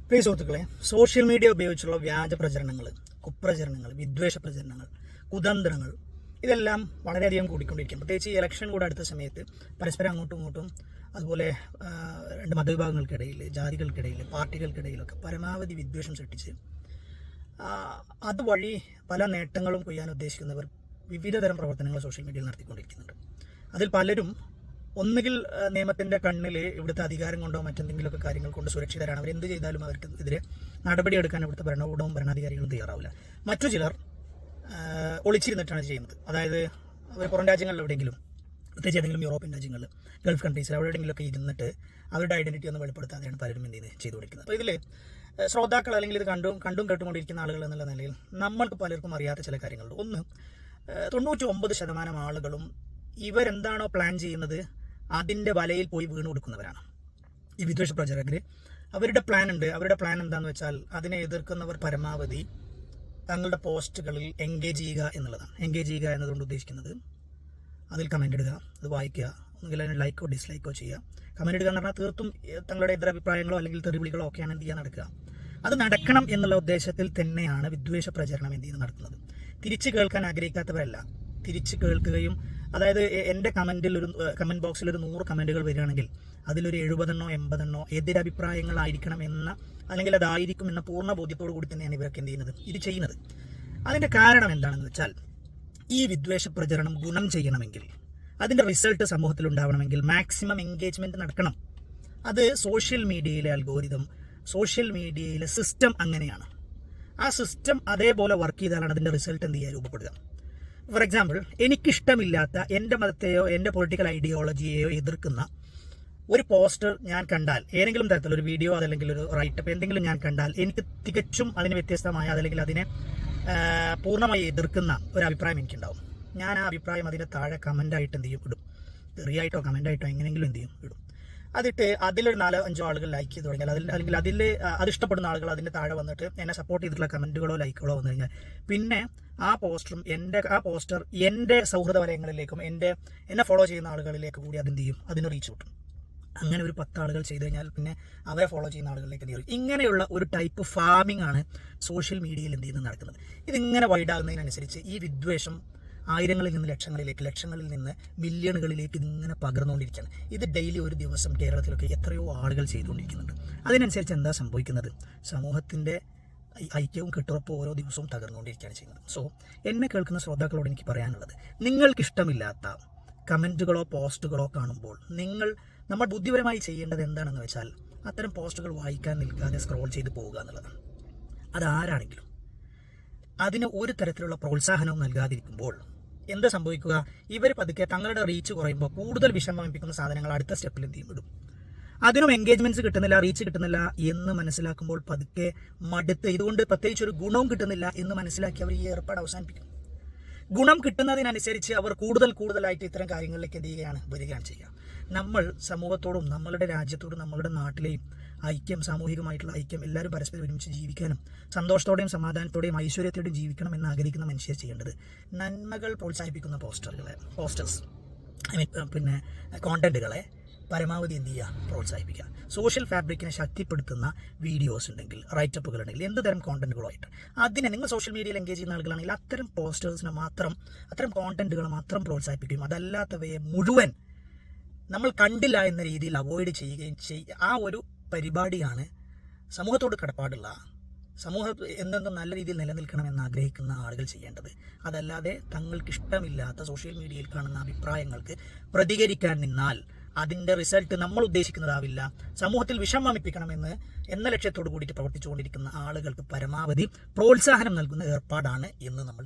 പ്രിയ സുഹൃത്തുക്കളെ, social media ഉപയോഗിച്ചുള്ള വ്യാജ പ്രചരണങ്ങൾ, കുപ്രചരണങ്ങൾ, വിദ്വേഷ പ്രചരണങ്ങൾ, കുതന്ത്രങ്ങൾ ഇതെല്ലാം വളരെയധികം കൂടിക്കൊണ്ടിരിക്കും. പ്രത്യേകിച്ച് ഈ ഇലക്ഷൻ കൂടെ അടുത്ത സമയത്ത് പരസ്പരം അങ്ങോട്ടും ഇങ്ങോട്ടും, അതുപോലെ രണ്ട് മതവിഭാഗങ്ങൾക്കിടയിൽ, ജാതികൾക്കിടയിൽ, പാർട്ടികൾക്കിടയിലൊക്കെ പരമാവധി വിദ്വേഷം സൃഷ്ടിച്ച് അതുവഴി പല നേട്ടങ്ങളും കൊയ്യാൻ ഉദ്ദേശിക്കുന്നവർ വിവിധതരം പ്രവർത്തനങ്ങൾ സോഷ്യൽ മീഡിയയിൽ നടത്തിക്കൊണ്ടിരിക്കുന്നുണ്ട്. അതിൽ പലരും ഒന്നുകിൽ നിയമത്തിൻ്റെ കണ്ണിൽ ഇവിടുത്തെ അധികാരം കൊണ്ടോ മറ്റെന്തെങ്കിലുമൊക്കെ കാര്യങ്ങൾ കൊണ്ട് സുരക്ഷിതരാണ്. അവരെന്ത് ചെയ്താലും അവർക്ക് എതിരെ നടപടിയെടുക്കാൻ ഇവിടുത്തെ ഭരണകൂടവും ഭരണാധികാരികളും തയ്യാറാവില്ല. മറ്റു ചിലർ ഒളിച്ചിരുന്നിട്ടാണ് ചെയ്യുന്നത്. അതായത് അവർ പുറം രാജ്യങ്ങളിൽ എവിടെയെങ്കിലും, പ്രത്യേകിച്ച് ഏതെങ്കിലും യൂറോപ്യൻ രാജ്യങ്ങളിൽ, ഗൾഫ് കൺട്രീസിൽ എവിടെയെങ്കിലുമൊക്കെ ഇരുന്നിട്ട് അവരുടെ ഐഡന്റിറ്റി ഒന്നും വെളിപ്പെടുത്താതെയാണ് പലരും എന്ത് ചെയ്തുകൊണ്ടിരിക്കുന്നത്. അപ്പോൾ ഇതിൽ ശ്രോതാക്കൾ അല്ലെങ്കിൽ ഇത് കണ്ടും കേട്ടുകൊണ്ടിരിക്കുന്ന ആളുകൾ എന്നുള്ള നിലയിൽ നമ്മൾക്ക് പലർക്കും അറിയാത്ത ചില കാര്യങ്ങളുണ്ട്. ഒന്ന്, 99% ആളുകളും ഇവരെന്താണോ പ്ലാൻ ചെയ്യുന്നത് അതിൻ്റെ വലയിൽ പോയി വീണ് കൊടുക്കുന്നവരാണ് ഈ വിദ്വേഷ പ്രചാരകർ. അവരുടെ പ്ലാൻ ഉണ്ട്. അവരുടെ പ്ലാൻ എന്താണെന്ന് വെച്ചാൽ അതിനെ എതിർക്കുന്നവർ പരമാവധി തങ്ങളുടെ പോസ്റ്റുകളിൽ എൻഗേജ് ചെയ്യുക എന്നുള്ളതാണ്. എൻഗേജ് ചെയ്യുക എന്നതുകൊണ്ട് ഉദ്ദേശിക്കുന്നത് അതിൽ കമൻ്റ് ഇടുക, അത് വായിക്കുക, ഒന്നുകിൽ അതിന് ലൈക്കോ ഡിസ്ലൈക്കോ ചെയ്യുക. കമൻ്റ് ഇടുക എന്ന് പറഞ്ഞാൽ തീർത്തും തങ്ങളുടെ എതിരഭിപ്രായങ്ങളോ അല്ലെങ്കിൽ തെറിവിളികളോ ഒക്കെയാണ് എന്ത് ചെയ്യാൻ നടക്കുക. അത് നടക്കണം എന്നുള്ള ഉദ്ദേശത്തിൽ തന്നെയാണ് വിദ്വേഷ പ്രചരണം എന്ത് ചെയ്യുന്നത് നടക്കുന്നത്. തിരിച്ച് കേൾക്കാൻ ആഗ്രഹിക്കാത്തവരല്ല, തിരിച്ച് കേൾക്കുകയും, അതായത് എൻ്റെ കമൻറ്റ് ബോക്സിൽ ഒരു 100 കമൻറ്റുകൾ വരികയാണെങ്കിൽ അതിലൊരു 70-80 എതിരഭിപ്രായങ്ങളായിരിക്കണം എന്ന, അല്ലെങ്കിൽ അതായിരിക്കും എന്ന പൂർണ്ണ ബോധ്യത്തോടു കൂടി തന്നെയാണ് ഇവരൊക്കെ എന്ത് ചെയ്യുന്നത്, ഇത് ചെയ്യുന്നത്. അതിൻ്റെ കാരണം എന്താണെന്ന് വെച്ചാൽ, ഈ വിദ്വേഷ പ്രചരണം ഗുണം ചെയ്യണമെങ്കിൽ, അതിൻ്റെ റിസൾട്ട് സമൂഹത്തിൽ ഉണ്ടാവണമെങ്കിൽ മാക്സിമം എൻഗേജ്മെൻറ്റ് നടക്കണം. അത് സോഷ്യൽ മീഡിയയിലെ അൽഗോരിതം, സോഷ്യൽ മീഡിയയിലെ സിസ്റ്റം അങ്ങനെയാണ്. ആ സിസ്റ്റം അതേപോലെ വർക്ക് ചെയ്താലാണ് അതിൻ്റെ റിസൾട്ട് എന്ത് ചെയ്യുക, രൂപപ്പെടുക. ഫോർ എക്സാമ്പിൾ, എനിക്കിഷ്ടമില്ലാത്ത, എൻ്റെ മതത്തെയോ എൻ്റെ പൊളിറ്റിക്കൽ ഐഡിയോളജിയെയോ എതിർക്കുന്ന ഒരു പോസ്റ്റർ ഞാൻ കണ്ടാൽ, ഏതെങ്കിലും തരത്തിലൊരു വീഡിയോ അതല്ലെങ്കിൽ ഒരു റൈറ്റപ്പ് എന്തെങ്കിലും ഞാൻ കണ്ടാൽ, എനിക്ക് തികച്ചും അതിന് വ്യത്യസ്തമായ, അതല്ലെങ്കിൽ അതിനെ പൂർണ്ണമായി എതിർക്കുന്ന ഒരു അഭിപ്രായം എനിക്കുണ്ടാവും. ഞാൻ ആ അഭിപ്രായം അതിൻ്റെ താഴെ കമൻ്റായിട്ട് എന്ത് ചെയ്യും, ഇടും. തെറിയായിട്ടോ കമൻ്റായിട്ടോ എങ്ങനെയെങ്കിലും എന്ത് ചെയ്യും, ഇടും. അതിട്ട് അതിലൊരു 4-5 ആളുകൾ ലൈക്ക് ചെയ്ത് തുടങ്ങിയാൽ, അല്ലെങ്കിൽ അത് ഇഷ്ടപ്പെടുന്ന ആളുകൾ അതിൻ്റെ താഴെ വന്നിട്ട് എന്നെ സപ്പോർട്ട് ചെയ്തിട്ടുള്ള കമൻറ്റുകളോ ലൈക്കുകളോ വന്നു കഴിഞ്ഞാൽ, പിന്നെ ആ പോസ്റ്റർ എൻ്റെ സൗഹൃദ വലയങ്ങളിലേക്കും എന്നെ ഫോളോ ചെയ്യുന്ന ആളുകളിലേക്ക് കൂടി അതെന്ത് ചെയ്യും, അതിന് റീച്ച് കിട്ടും. അങ്ങനെ ഒരു 10 ആളുകൾ ചെയ്ത് കഴിഞ്ഞാൽ പിന്നെ അവരെ ഫോളോ ചെയ്യുന്ന ആളുകളിലേക്ക് എന്ത് ചെയ്യും. ഇങ്ങനെയുള്ള ഒരു ടൈപ്പ് ഫാമിംഗ് ആണ് സോഷ്യൽ മീഡിയയിൽ എന്ത് ചെയ്യുന്നത് നടക്കുന്നത്. ഇതിങ്ങനെ വൈഡാകുന്നതിനനുസരിച്ച് ഈ വിദ്വേഷം ആയിരങ്ങളിൽ നിന്ന് ലക്ഷങ്ങളിലേക്ക്, ലക്ഷങ്ങളിൽ നിന്ന് മില്യണുകളിലേക്ക് ഇതിങ്ങനെ പകർന്നുകൊണ്ടിരിക്കുകയാണ്. ഇത് ഡെയിലി ഒരു ദിവസം കേരളത്തിലൊക്കെ എത്രയോ ആളുകൾ ചെയ്തുകൊണ്ടിരിക്കുന്നുണ്ട്. അതിനനുസരിച്ച് എന്താ സംഭവിക്കുന്നത്, സമൂഹത്തിൻ്റെ ഐക്യവും കെട്ടുറപ്പും ഓരോ ദിവസവും തകർന്നുകൊണ്ടിരിക്കുകയാണ് ചെയ്യുന്നത്. സോ എന്നെ കേൾക്കുന്ന ശ്രോതാക്കളോട് എനിക്ക് പറയാനുള്ളത്, നിങ്ങൾക്കിഷ്ടമില്ലാത്ത കമൻറ്റുകളോ പോസ്റ്റുകളോ കാണുമ്പോൾ നമ്മൾ ബുദ്ധിപരമായി ചെയ്യേണ്ടത് എന്താണെന്ന് വെച്ചാൽ, അത്തരം പോസ്റ്റുകൾ വായിക്കാൻ നിൽക്കാതെ സ്ക്രോൾ ചെയ്ത് പോവുക എന്നുള്ളതാണ്. അതാരാണെങ്കിലും അതിന് ഒരു തരത്തിലുള്ള പ്രോത്സാഹനവും നൽകാതിരിക്കുമ്പോൾ എന്താ സംഭവിക്കുക, ഇവർ പതുക്കെ തങ്ങളുടെ റീച്ച് കുറയുമ്പോൾ കൂടുതൽ വിഷമിപ്പിക്കുന്ന സാധനങ്ങൾ അടുത്ത സ്റ്റെപ്പിൽ എന്ത് ചെയ്യും, ഇടും. അതിനും എൻഗേജ്മെന്റ്സ് കിട്ടുന്നില്ല, റീച്ച് കിട്ടുന്നില്ല എന്ന് മനസ്സിലാക്കുമ്പോൾ പതുക്കെ മടുത്ത്, ഇതുകൊണ്ട് പ്രത്യേകിച്ച് ഒരു ഗുണവും കിട്ടുന്നില്ല എന്ന് മനസ്സിലാക്കി അവർ ഈ ഏർപ്പാട് അവസാനിപ്പിക്കും. ഗുണം കിട്ടുന്നതിനനുസരിച്ച് അവർ കൂടുതലായിട്ട് ഇത്തരം കാര്യങ്ങളിലേക്ക് എന്ത് വരികയാണ് ചെയ്യുക. നമ്മൾ സമൂഹത്തോടും നമ്മളുടെ രാജ്യത്തോടും നമ്മളുടെ നാട്ടിലെയും ഐക്യം, സാമൂഹികമായിട്ടുള്ള ഐക്യം, എല്ലാവരും പരസ്പരം ഒരുമിച്ച് ജീവിക്കാനും സന്തോഷത്തോടെയും സമാധാനത്തോടെയും ഐശ്വര്യത്തോടെയും ജീവിക്കണം എന്ന് ആഗ്രഹിക്കുന്ന മനുഷ്യർ ചെയ്യേണ്ടത് നന്മകൾ പ്രോത്സാഹിപ്പിക്കുന്ന പോസ്റ്റേഴ്സ് പിന്നെ കോണ്ടന്റുകളെ പരമാവധി എന്ത് ചെയ്യുക, പ്രോത്സാഹിപ്പിക്കുക. സോഷ്യൽ ഫാബ്രിക്കിനെ ശക്തിപ്പെടുത്തുന്ന വീഡിയോസ് ഉണ്ടെങ്കിൽ, റൈറ്റപ്പുകൾ ഉണ്ടെങ്കിൽ, എന്ത് തരം കോണ്ടന്റുകളായിട്ട് അതിനെ നിങ്ങൾ സോഷ്യൽ മീഡിയയിൽ എൻഗേജ് ചെയ്യുന്ന ആളുകളാണെങ്കിൽ അത്തരം പോസ്റ്റേഴ്സിനെ മാത്രം, അത്തരം കോണ്ടന്റുകളെ മാത്രം പ്രോത്സാഹിപ്പിക്കുകയും അതല്ലാത്തവയെ മുഴുവൻ നമ്മൾ കണ്ടില്ല എന്ന രീതിയിൽ അവോയ്ഡ് ചെയ്യുകയും ആ ഒരു പരിപാടിയാണ് സമൂഹത്തോട് കടപ്പാടുള്ള, സമൂഹം എന്തെങ്കിലും നല്ല രീതിയിൽ നിലനിൽക്കണമെന്ന് ആഗ്രഹിക്കുന്ന ആളുകൾ ചെയ്യേണ്ടത്. അതല്ലാതെ തങ്ങൾക്കിഷ്ടമില്ലാത്ത സോഷ്യൽ മീഡിയയിൽ കാണുന്ന അഭിപ്രായങ്ങൾക്ക് പ്രതികരിക്കാൻ നിന്നാൽ അതിൻ്റെ റിസൾട്ട് നമ്മൾ ഉദ്ദേശിക്കുന്നതാവില്ല. സമൂഹത്തിൽ വിഷമമിപ്പിക്കണമെന്ന് എന്ന ലക്ഷ്യത്തോടു കൂടിയിട്ട് പ്രവർത്തിച്ചുകൊണ്ടിരിക്കുന്ന ആളുകൾക്ക് പരമാവധി പ്രോത്സാഹനം നൽകുന്ന ഏർപ്പാടാണ് എന്ന് നമ്മൾ